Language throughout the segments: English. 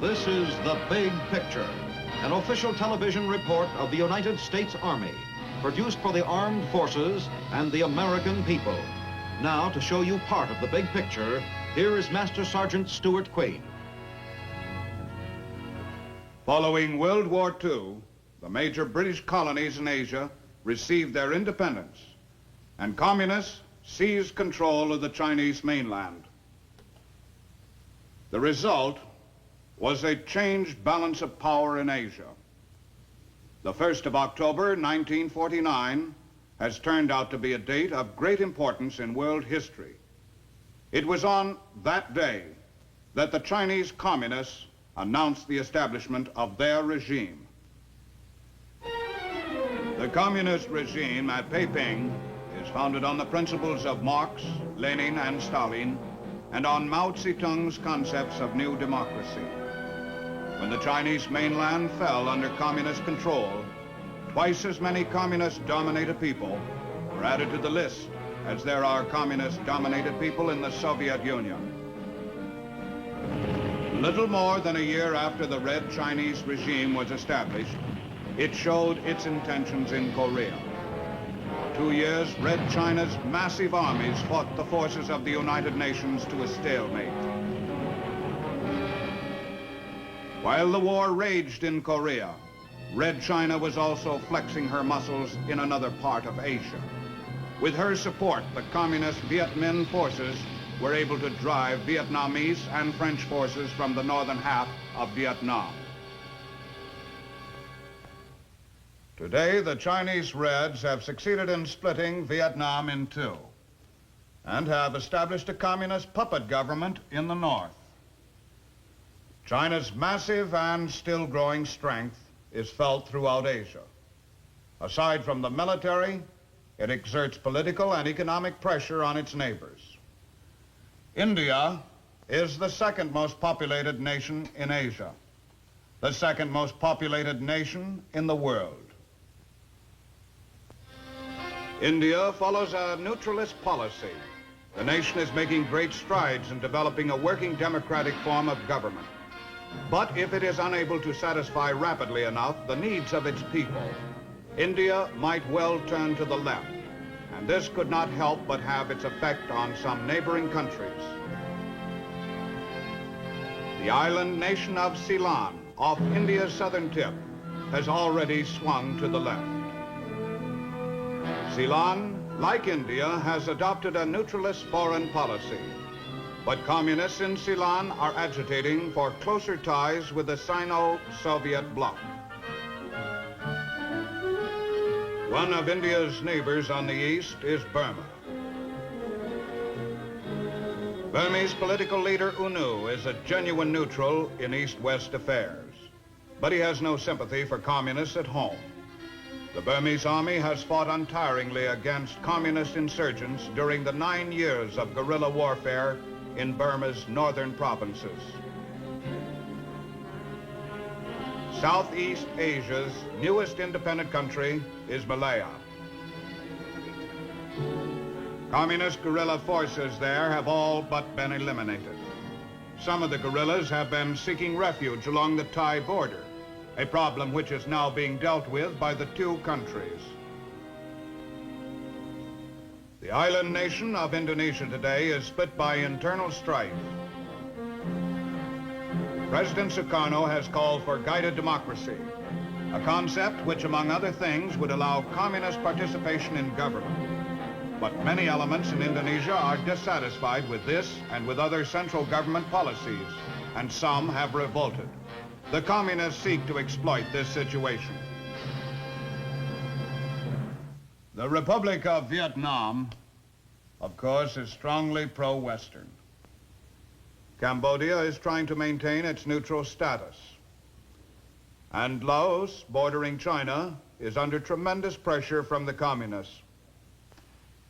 This is The Big Picture, an official television report of the United States Army, produced for the armed forces and the American people. Now, to show you part of the big picture, here is Master Sergeant Stuart Queen. Following World War II, the major British colonies in Asia received their independence, and communists seized control of the Chinese mainland. The result was a changed balance of power in Asia. The 1st of October, 1949, has turned out to be a date of great importance in world history. It was on that day that the Chinese communists announced the establishment of their regime. The communist regime at Peiping is founded on the principles of Marx, Lenin, and Stalin, and on Mao Zedong's concepts of new democracy. When the Chinese mainland fell under communist control, twice as many communist-dominated people were added to the list as there are communist-dominated people in the Soviet Union. Little more than a year after the Red Chinese regime was established, it showed its intentions in Korea. For 2 years, Red China's massive armies fought the forces of the United Nations to a stalemate. While the war raged in Korea, Red China was also flexing her muscles in another part of Asia. With her support, the communist Viet Minh forces were able to drive Vietnamese and French forces from the northern half of Vietnam. Today, the Chinese Reds have succeeded in splitting Vietnam in two and have established a communist puppet government in the north. China's massive and still growing strength is felt throughout Asia. Aside from the military, it exerts political and economic pressure on its neighbors. India is the second most populated nation in Asia, the second most populated nation in the world. India follows a neutralist policy. The nation is making great strides in developing a working democratic form of government. But if it is unable to satisfy rapidly enough the needs of its people, India might well turn to the left, and this could not help but have its effect on some neighboring countries. The island nation of Ceylon, off India's southern tip, has already swung to the left. Ceylon, like India, has adopted a neutralist foreign policy. But communists in Ceylon are agitating for closer ties with the Sino-Soviet bloc. One of India's neighbors on the east is Burma. Burmese political leader UNU is a genuine neutral in East-West affairs, but he has no sympathy for communists at home. The Burmese army has fought untiringly against communist insurgents during the 9 years of guerrilla warfare in Burma's northern provinces. Southeast Asia's newest independent country is Malaya. Communist guerrilla forces there have all but been eliminated. Some of the guerrillas have been seeking refuge along the Thai border, a problem which is now being dealt with by the two countries. The island nation of Indonesia today is split by internal strife. President Sukarno has called for guided democracy, a concept which, among other things, would allow communist participation in government. But many elements in Indonesia are dissatisfied with this and with other central government policies, and some have revolted. The communists seek to exploit this situation. The Republic of Vietnam, of course, is strongly pro-Western. Cambodia is trying to maintain its neutral status. And Laos, bordering China, is under tremendous pressure from the communists.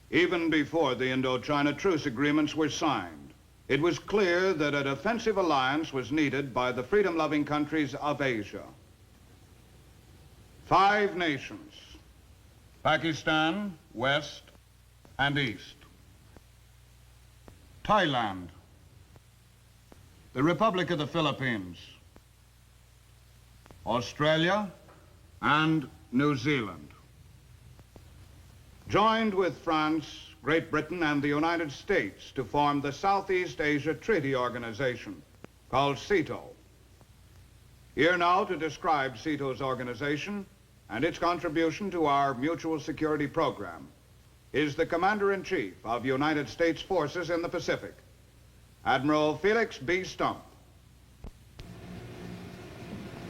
Even before the Indochina truce agreements were signed, it was clear that a defensive alliance was needed by the freedom-loving countries of Asia. 5 nations, Pakistan, West, and East. Thailand, the Republic of the Philippines, Australia, and New Zealand. Joined with France, Great Britain, and the United States to form the Southeast Asia Treaty Organization, called SEATO. Here now to describe SEATO's organization and its contribution to our mutual security program is the Commander-in-Chief of United States Forces in the Pacific, Admiral Felix B. Stump.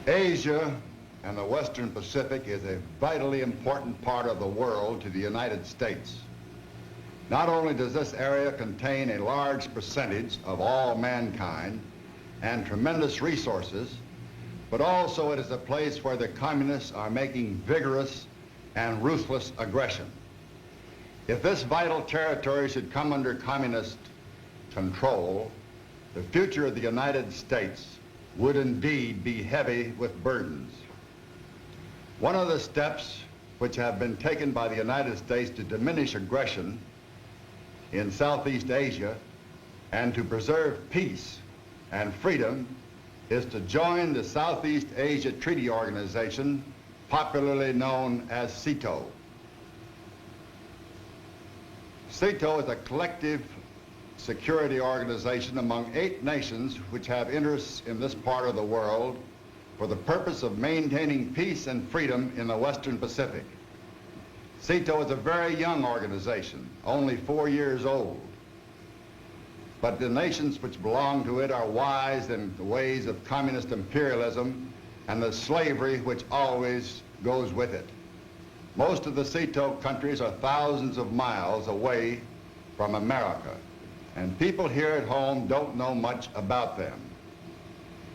Asia and the Western Pacific is a vitally important part of the world to the United States. Not only does this area contain a large percentage of all mankind and tremendous resources, but also it is a place where the communists are making vigorous and ruthless aggression. If this vital territory should come under communist control, the future of the United States would indeed be heavy with burdens. One of the steps which have been taken by the United States to diminish aggression in Southeast Asia and to preserve peace and freedom is to join the Southeast Asia Treaty Organization, popularly known as SEATO. SEATO is a collective security organization among 8 nations which have interests in this part of the world for the purpose of maintaining peace and freedom in the Western Pacific. SEATO is a very young organization, only 4 years old. But the nations which belong to it are wise in the ways of communist imperialism and the slavery which always goes with it. Most of the SEATO countries are thousands of miles away from America, and people here at home don't know much about them.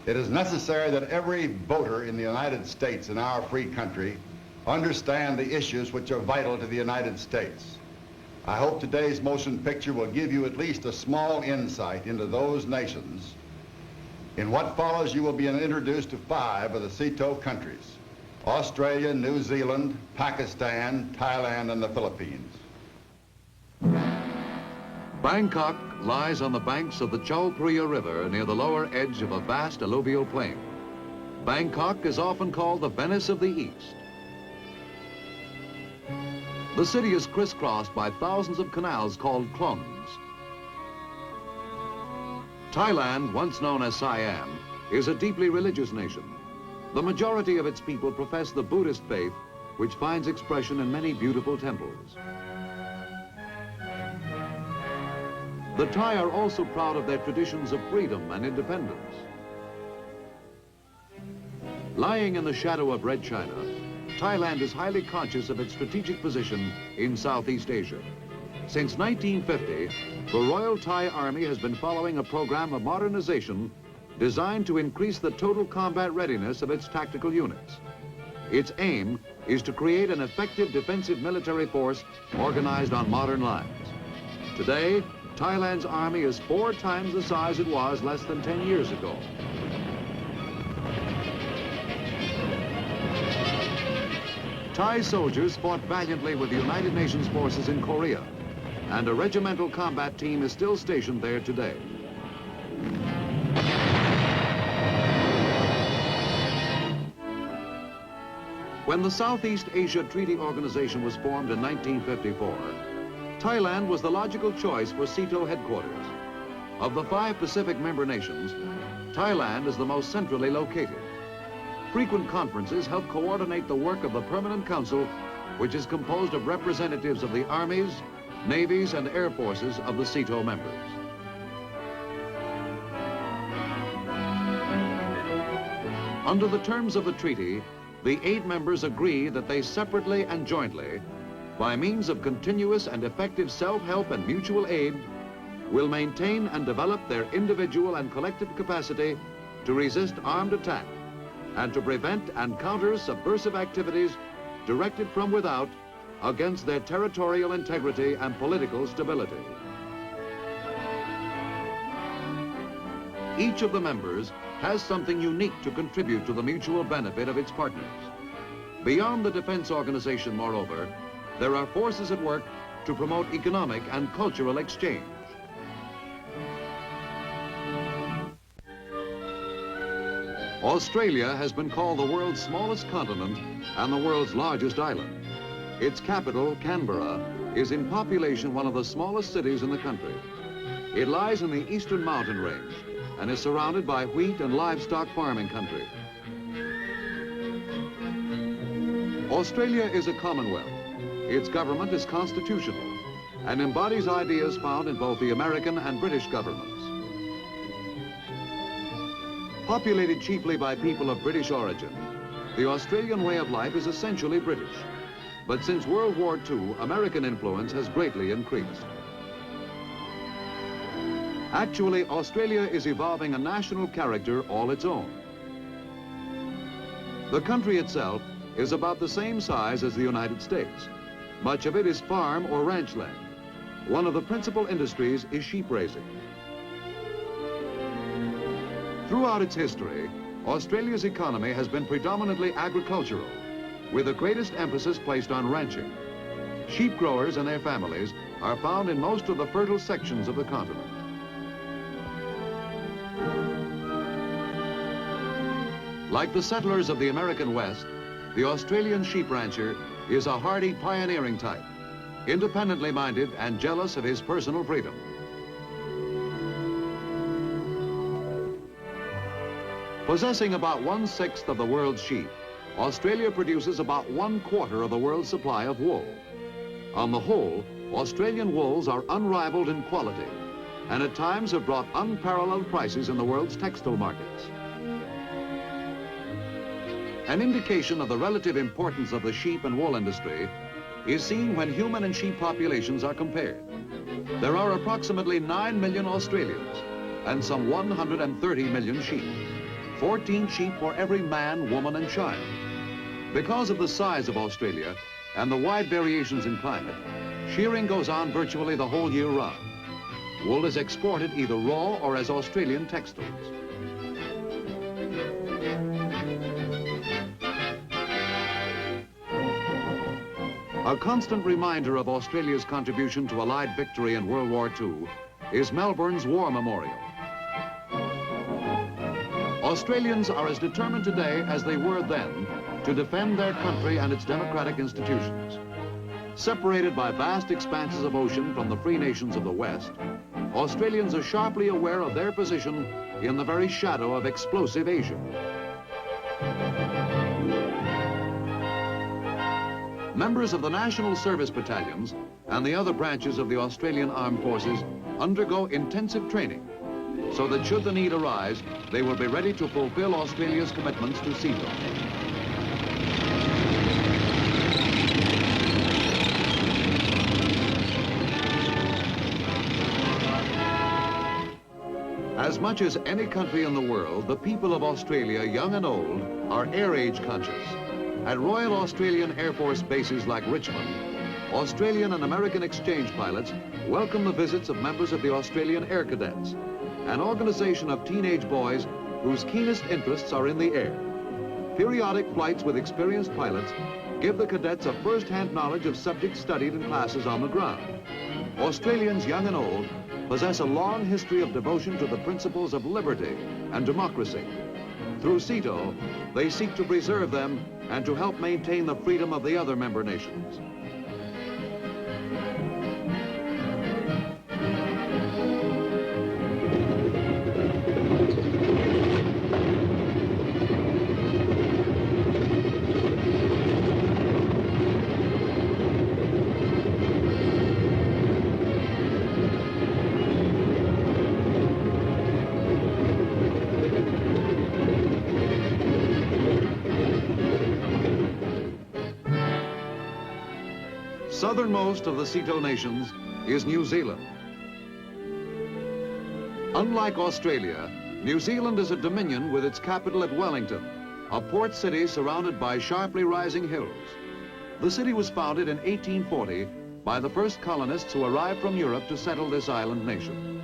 It is necessary that every voter in the United States, in our free country, understand the issues which are vital to the United States. I hope today's motion picture will give you at least a small insight into those nations. In what follows, you will be introduced to 5 of the SEATO countries: Australia, New Zealand, Pakistan, Thailand, and the Philippines. Bangkok lies on the banks of the Chao Phraya River near the lower edge of a vast alluvial plain. Bangkok is often called the Venice of the East. The city is crisscrossed by thousands of canals called klongs. Thailand, once known as Siam, is a deeply religious nation. The majority of its people profess the Buddhist faith, which finds expression in many beautiful temples. The Thai are also proud of their traditions of freedom and independence. Lying in the shadow of Red China, Thailand is highly conscious of its strategic position in Southeast Asia. Since 1950, the Royal Thai Army has been following a program of modernization designed to increase the total combat readiness of its tactical units. Its aim is to create an effective defensive military force organized on modern lines. Today, Thailand's army is 4 times the size it was less than 10 years ago. Thai soldiers fought valiantly with the United Nations forces in Korea, and a regimental combat team is still stationed there today. When the Southeast Asia Treaty Organization was formed in 1954, Thailand was the logical choice for SEATO headquarters. Of the 5 Pacific member nations, Thailand is the most centrally located. Frequent conferences help coordinate the work of the Permanent Council, which is composed of representatives of the armies, navies, and air forces of the SEATO members. Under the terms of the treaty, the 8 members agree that they separately and jointly, by means of continuous and effective self-help and mutual aid, will maintain and develop their individual and collective capacity to resist armed attack and to prevent and counter subversive activities directed from without against their territorial integrity and political stability. Each of the members has something unique to contribute to the mutual benefit of its partners. Beyond the defense organization, moreover, there are forces at work to promote economic and cultural exchange. Australia has been called the world's smallest continent and the world's largest island. Its capital, Canberra, is in population one of the smallest cities in the country. It lies in the eastern mountain range and is surrounded by wheat and livestock farming country. Australia is a commonwealth. Its government is constitutional and embodies ideas found in both the American and British governments. Populated chiefly by people of British origin, the Australian way of life is essentially British. But since World War II, American influence has greatly increased. Actually, Australia is evolving a national character all its own. The country itself is about the same size as the United States. Much of it is farm or ranch land. One of the principal industries is sheep raising. Throughout its history, Australia's economy has been predominantly agricultural, with the greatest emphasis placed on ranching. Sheep growers and their families are found in most of the fertile sections of the continent. Like the settlers of the American West, the Australian sheep rancher is a hardy, pioneering type, independently minded and jealous of his personal freedom. Possessing about 1/6 of the world's sheep, Australia produces about 1/4 of the world's supply of wool. On the whole, Australian wools are unrivaled in quality and at times have brought unparalleled prices in the world's textile markets. An indication of the relative importance of the sheep and wool industry is seen when human and sheep populations are compared. There are approximately 9 million Australians and some 130 million sheep. 14 sheep for every man, woman, and child. Because of the size of Australia and the wide variations in climate, shearing goes on virtually the whole year round. Wool is exported either raw or as Australian textiles. A constant reminder of Australia's contribution to Allied victory in World War II is Melbourne's War Memorial. Australians are as determined today as they were then to defend their country and its democratic institutions. Separated by vast expanses of ocean from the free nations of the West, Australians are sharply aware of their position in the very shadow of explosive Asia. Members of the National Service Battalions and the other branches of the Australian Armed Forces undergo intensive training so that should the need arise, they will be ready to fulfill Australia's commitments to SEATO. As much as any country in the world, the people of Australia, young and old, are air age conscious. At Royal Australian Air Force bases like Richmond, Australian and American exchange pilots welcome the visits of members of the Australian Air Cadets, an organization of teenage boys whose keenest interests are in the air. Periodic flights with experienced pilots give the cadets a first-hand knowledge of subjects studied in classes on the ground. Australians, young and old, possess a long history of devotion to the principles of liberty and democracy. Through SEATO, they seek to preserve them and to help maintain the freedom of the other member nations. Southernmost of the SEATO nations is New Zealand. Unlike Australia, New Zealand is a dominion with its capital at Wellington, a port city surrounded by sharply rising hills. The city was founded in 1840 by the first colonists who arrived from Europe to settle this island nation.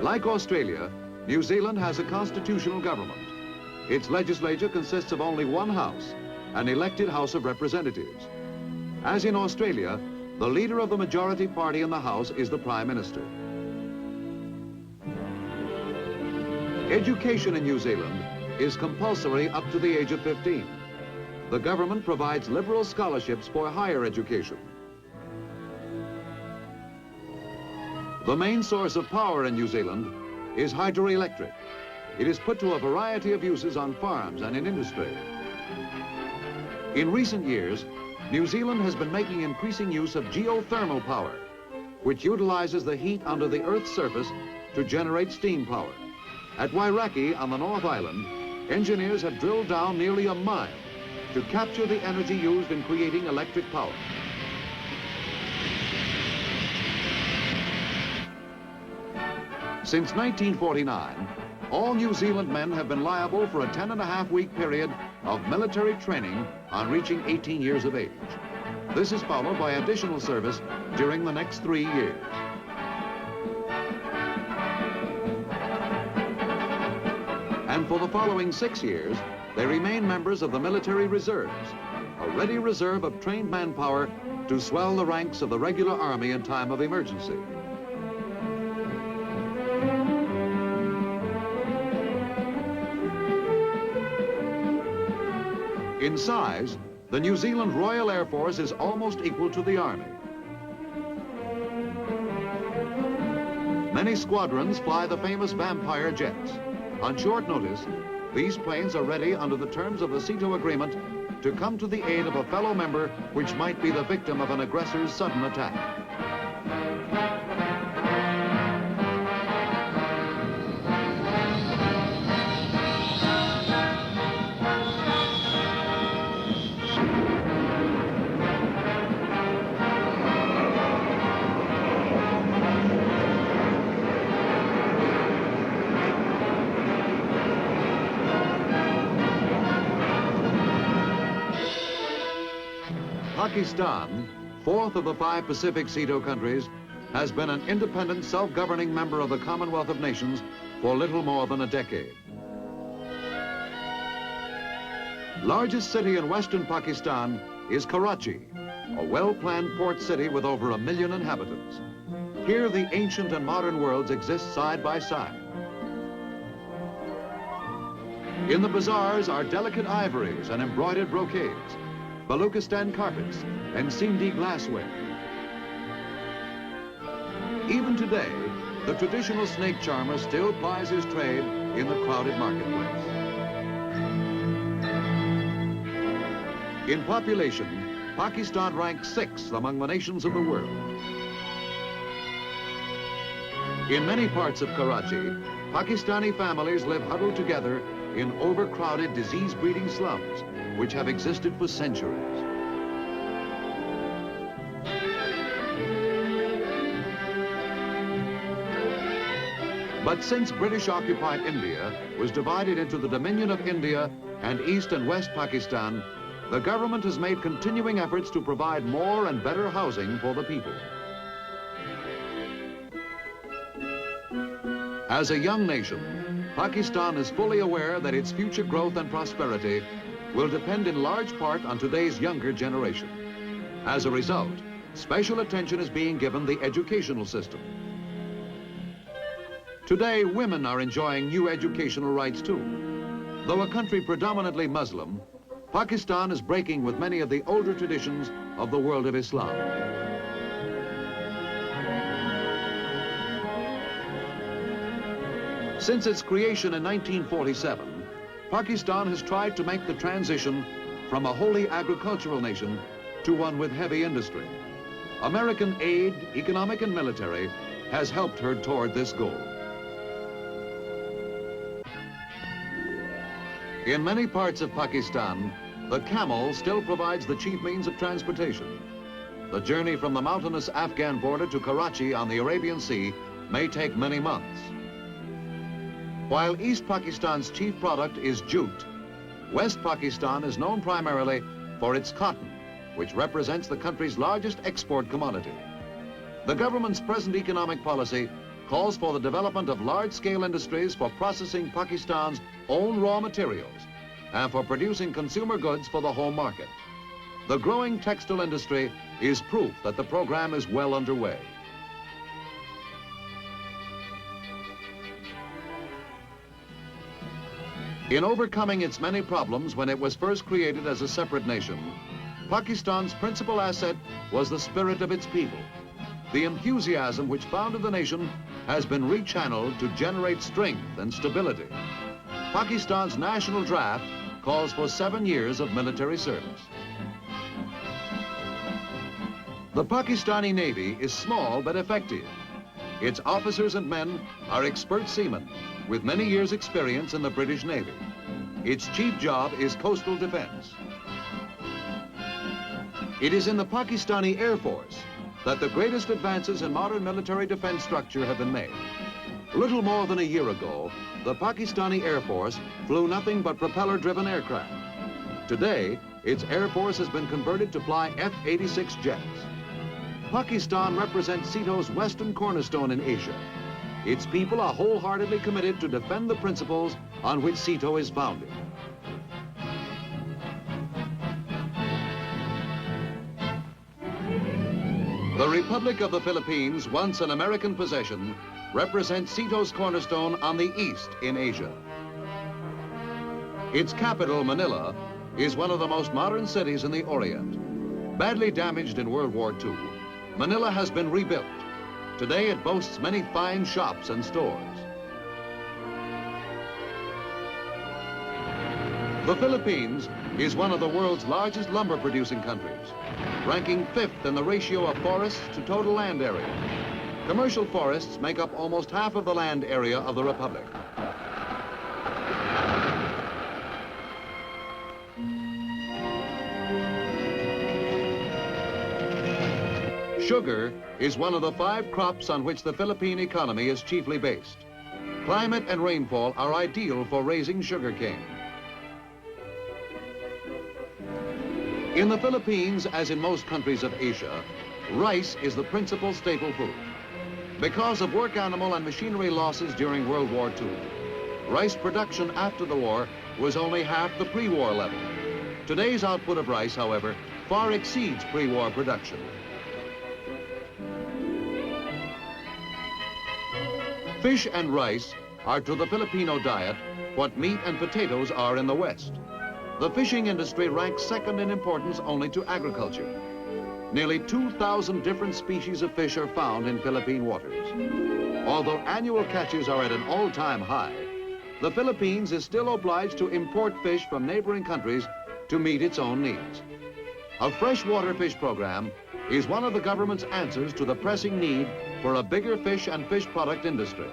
Like Australia, New Zealand has a constitutional government. Its legislature consists of only one house, an elected House of Representatives. As in Australia, the leader of the majority party in the House is the Prime Minister. Education in New Zealand is compulsory up to the age of 15. The government provides liberal scholarships for higher education. The main source of power in New Zealand is hydroelectric. It is put to a variety of uses on farms and in industry. In recent years, New Zealand has been making increasing use of geothermal power, which utilizes the heat under the Earth's surface to generate steam power. At Wairaki on the North Island, engineers have drilled down nearly a mile to capture the energy used in creating electric power. Since 1949, all New Zealand men have been liable for a 10.5-week period of military training on reaching 18 years of age. This is followed by additional service during the next 3 years. And for the following 6 years, they remain members of the military reserves, a ready reserve of trained manpower to swell the ranks of the regular army in time of emergency. In size, the New Zealand Royal Air Force is almost equal to the Army. Many squadrons fly the famous Vampire jets. On short notice, these planes are ready under the terms of the CETO agreement to come to the aid of a fellow member which might be the victim of an aggressor's sudden attack. Pakistan, fourth of the 5 Pacific CETO countries, has been an independent, self-governing member of the Commonwealth of Nations for little more than a decade. Largest city in western Pakistan is Karachi, a well-planned port city with over 1 million inhabitants. Here, the ancient and modern worlds exist side by side. In the bazaars are delicate ivories and embroidered brocades, Baluchistan carpets, and Sindhi glassware. Even today, the traditional snake charmer still plies his trade in the crowded marketplace. In population, Pakistan ranks 6th among the nations of the world. In many parts of Karachi, Pakistani families live huddled together in overcrowded, disease-breeding slums, which have existed for centuries. But since British-occupied India was divided into the Dominion of India and East and West Pakistan, the government has made continuing efforts to provide more and better housing for the people. As a young nation, Pakistan is fully aware that its future growth and prosperity will depend in large part on today's younger generation. As a result, special attention is being given the educational system. Today, women are enjoying new educational rights too. Though a country predominantly Muslim, Pakistan is breaking with many of the older traditions of the world of Islam. Since its creation in 1947, Pakistan has tried to make the transition from a wholly agricultural nation to one with heavy industry. American aid, economic and military, has helped her toward this goal. In many parts of Pakistan, the camel still provides the chief means of transportation. The journey from the mountainous Afghan border to Karachi on the Arabian Sea may take many months. While East Pakistan's chief product is jute, West Pakistan is known primarily for its cotton, which represents the country's largest export commodity. The government's present economic policy calls for the development of large-scale industries for processing Pakistan's own raw materials and for producing consumer goods for the home market. The growing textile industry is proof that the program is well underway. In overcoming its many problems when it was first created as a separate nation, Pakistan's principal asset was the spirit of its people. The enthusiasm which founded the nation has been rechanneled to generate strength and stability. Pakistan's national draft calls for 7 years of military service. The Pakistani Navy is small but effective. Its officers and men are expert seamen with many years' experience in the British Navy. Its chief job is coastal defense. It is in the Pakistani Air Force that the greatest advances in modern military defense structure have been made. Little more than a year ago, the Pakistani Air Force flew nothing but propeller-driven aircraft. Today, its Air Force has been converted to fly F-86 jets. Pakistan represents SEATO's western cornerstone in Asia. Its people are wholeheartedly committed to defend the principles on which SEATO is founded. The Republic of the Philippines, once an American possession, represents SEATO's cornerstone on the east in Asia. Its capital, Manila, is one of the most modern cities in the Orient. Badly damaged in World War II, Manila has been rebuilt. Today it boasts many fine shops and stores. The Philippines is one of the world's largest lumber-producing countries, ranking 5th in the ratio of forests to total land area. Commercial forests make up almost half of the land area of the Republic. Sugar is one of the 5 crops on which the Philippine economy is chiefly based. Climate and rainfall are ideal for raising sugarcane. In the Philippines, as in most countries of Asia, rice is the principal staple food. Because of work animal and machinery losses during World War II, rice production after the war was only half the pre-war level. Today's output of rice, however, far exceeds pre-war production. Fish and rice are to the Filipino diet what meat and potatoes are in the West. The fishing industry ranks second in importance only to agriculture. Nearly 2,000 different species of fish are found in Philippine waters. Although annual catches are at an all-time high, the Philippines is still obliged to import fish from neighboring countries to meet its own needs. A freshwater fish program is one of the government's answers to the pressing need for a bigger fish and fish product industry.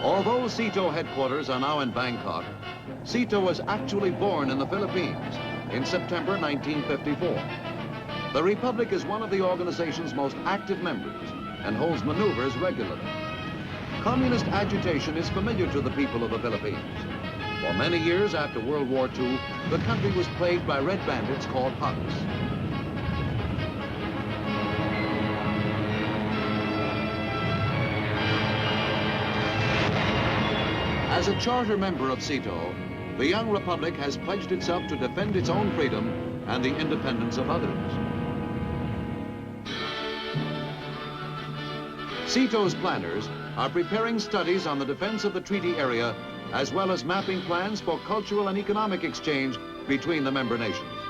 Although SEATO headquarters are now in Bangkok, SEATO was actually born in the Philippines in September 1954. The Republic is one of the organization's most active members and holds maneuvers regularly. Communist agitation is familiar to the people of the Philippines. For many years after World War II, the country was plagued by red bandits called punks. As a charter member of SEATO, the young republic has pledged itself to defend its own freedom and the independence of others. SEATO's planners are preparing studies on the defense of the treaty area, as well as mapping plans for cultural and economic exchange between the member nations.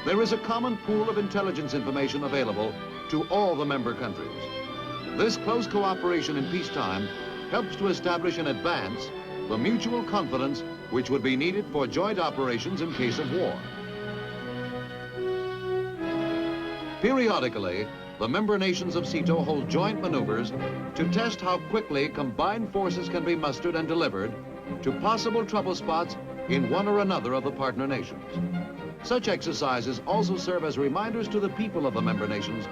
There is a common pool of intelligence information available to all the member countries. This close cooperation in peacetime helps to establish in advance the mutual confidence which would be needed for joint operations in case of war. Periodically, the member nations of SEATO hold joint maneuvers to test how quickly combined forces can be mustered and delivered to possible trouble spots in one or another of the partner nations. Such exercises also serve as reminders to the people of the member nations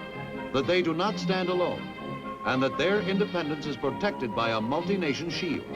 that they do not stand alone and that their independence is protected by a multi-nation shield.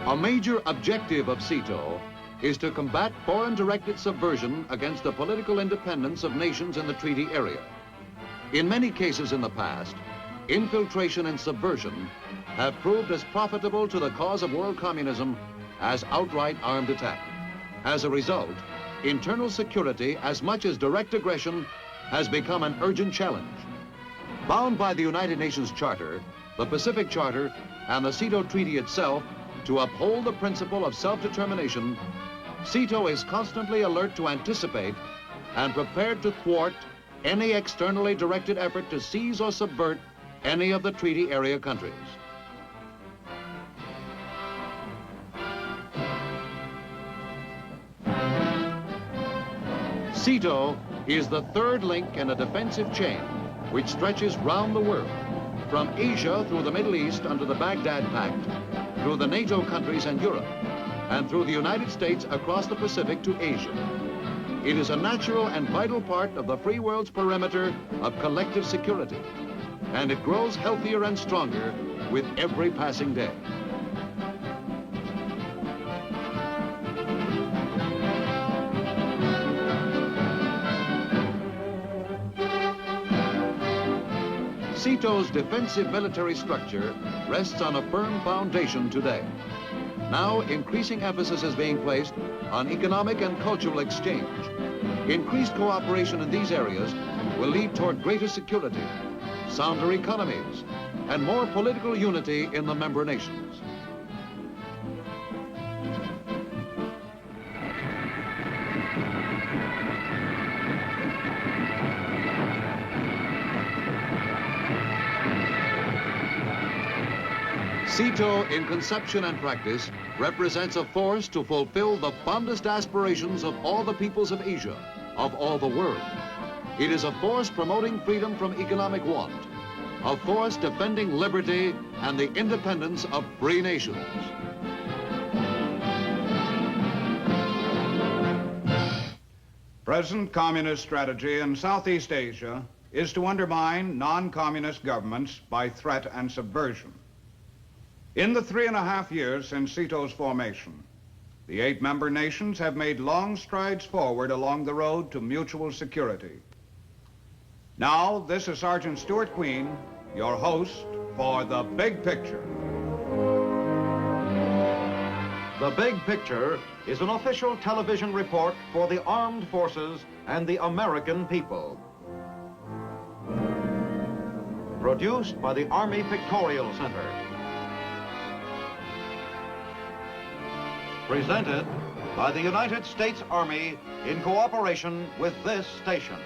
A major objective of CETO is to combat foreign-directed subversion against the political independence of nations in the treaty area. In many cases in the past, infiltration and subversion have proved as profitable to the cause of world communism as outright armed attack. As a result, internal security, as much as direct aggression, has become an urgent challenge. Bound by the United Nations Charter, the Pacific Charter, and the CETO Treaty itself to uphold the principle of self-determination, CETO is constantly alert to anticipate and prepared to thwart any externally directed effort to seize or subvert any of the treaty area countries. CETO is the third link in a defensive chain which stretches round the world, from Asia through the Middle East under the Baghdad Pact, through the NATO countries and Europe, and through the United States across the Pacific to Asia. It is a natural and vital part of the free world's perimeter of collective security, and it grows healthier and stronger with every passing day. CETO's defensive military structure rests on a firm foundation today. Now, increasing emphasis is being placed on economic and cultural exchange. Increased cooperation in these areas will lead toward greater security, sounder economies, and more political unity in the member nations. CETO, in conception and practice, represents a force to fulfill the fondest aspirations of all the peoples of Asia, of all the world. It is a force promoting freedom from economic want, a force defending liberty and the independence of free nations. Present communist strategy in Southeast Asia is to undermine non-communist governments by threat and subversion. In the 3.5 years since CETO's formation, the 8 member nations have made long strides forward along the road to mutual security. Now, this is Sergeant Stuart Queen, your host for The Big Picture. The Big Picture is an official television report for the armed forces and the American people. Produced by the Army Pictorial Center. Presented by the United States Army in cooperation with this station.